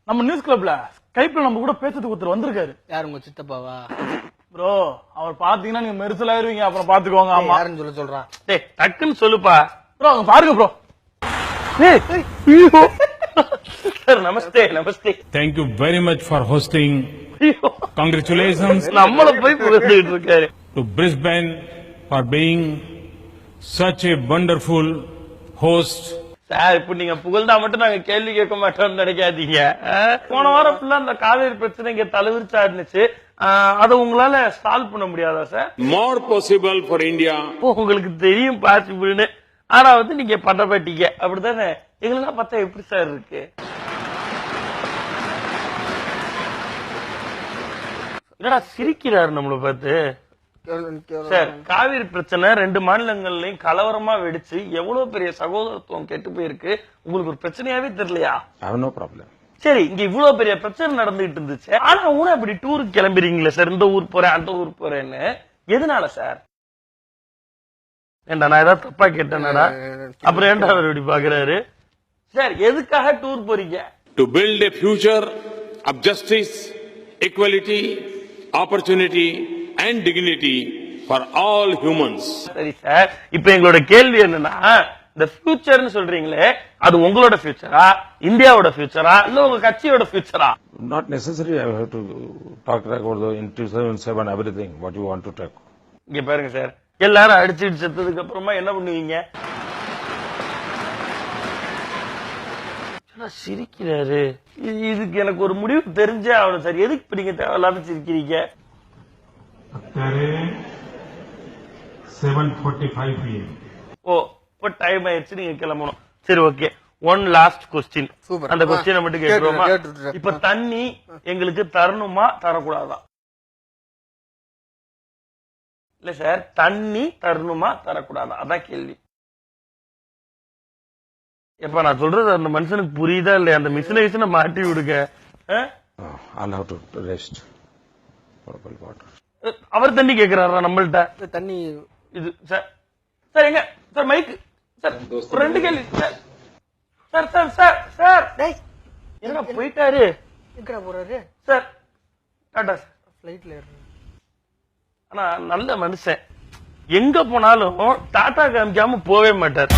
நம்ம நியூஸ் கிளப்ல ஸ்கைப்ல நம்ம கூட பேசுறதுக்கு ஒருத்தர் வந்திருக்காரு. யாரு உங்க சித்தப்பாவா? ப்ரோ அவர் பாத்தீங்கன்னா நீங்க மெரிசல் ஆயிருவீங்க. அப்புறம் பாத்துக்கோங்க. ஆமா யாருன்னு சொல்றான். டேய் டக்குன்னு சொல்லுப்பா. ப்ரோ அவங்க பாருங்க bro. Sir, namaste, namaste. Thank you very much for hosting. Congratulations நம்மள போய் புகழ்ந்துட்டு இருக்காரு. to Brisbane for being such a wonderful host. Sir இப்ப நீங்க புகழ்ந்தா மட்டும் நாங்க கேள்வி கேட்க மாட்டோம்னு நினைக்காதீங்க. போன வாரம் ஃபுல்லா அந்த காவேரி பிரச்சனை இங்க தலைவிரிச்சா இருந்துச்சு. அதை உங்களால சால்வ் பண்ண முடியாதா sir? More possible for India. உங்களுக்கு தெரியும் பாசிபிள்னு. ஆனா வந்து நீங்க பண்ண மாட்டீங்க. அப்படித்தானே? எங்களெல்லாம் பார்த்தா எப்படி சார் இருக்கு? என்னடா சிரிக்கிறாரு நம்மள பார்த்து? சார் காவிரி பிரச்சனை 2 மாநிலங்கள்லயும் கலவரமா வெடிச்சு எவ்வளவு பெரிய சகோதரத்துவம் கெட்டு போயிருக்கு. உங்களுக்கு ஒரு பிரச்சனையாவே தெரியலையா? No problem. சரி இங்க இவ்வளவு பெரிய பிரச்சனை நடந்துகிட்டு இருந்துச்சு. ஆனா ஊன அப்படி டூருக்கு கிளம்பிடுறீங்களே சார், இந்த ஊர் போறேன் அந்த ஊர் போறேன்னு. எதனால சார்? ஏண்டா நான் ஏதாவது தப்பா கேட்டேனடா? அப்புறம் ஏண்டா அவர் இப்படி பாக்குறாரு? சார் எதுக்காக டூர் போறீங்க? To build a future of justice, equality, opportunity and dignity for all humans. சரி சார், இப்ப எங்களோட கேள்வி என்னன்னா, இந்த ஃபியூச்சர்னு சொல்றீங்களே அது உங்களோட ஃபியூச்சரா, இந்தியாவோட ஃபியூச்சரா, இல்ல உங்க கட்சியோட ஃபியூச்சரா? Not necessarily I have to talk about the in 2007 everything what you want to talk. இங்க பாருங்க சார், எல்லாரும் அடிச்சுட்டு செத்ததுக்கு அப்புறமா என்ன பண்ணுவீங்க? சிரிக்கிறாரு. இதுக்கு எனக்கு ஒரு முடிவு தெரிஞ்சே ஆகணும் சார். எதுக்கு இப்ப நீங்க தேவையில்லாம சிரிக்கிறீங்க? 7:45 PM. ஓ இப்ப டைம் ஆயிடுச்சு, நீங்க கிளம்பணும். சரி ஓகே, ஒன் லாஸ்ட் கொஸ்டின். அந்த கொஸ்டினை மட்டும் கேட்டுருவோமா? இப்ப தண்ணி எங்களுக்கு தரணுமா தரக்கூடாதா? இல்ல சார், தண்ணி தரணுமா தரக்கூடாதா அதான் கேள்வி. எப்ப நான் சொல்றது அந்த மனுஷனுக்கு புரியுதா இல்லையா? அந்த மிஷினை மாட்டி விடுங்க. I'll have to rest. அவர் தண்ணி கேக்குறாரா நம்மள்ட்ட? தண்ணி இது சார் சார் எங்க சார் மைக் சார் 2 கேள்வி sir sir sir sir sir என்ன போயிட்டாரு? எங்கடா போறாரு சார்? டாடா ஃளைட்ல ஏறணும். ஆனா நல்ல மனுஷன், எங்க போனாலும் டாடா காமிக்காம போவே மாட்டார்.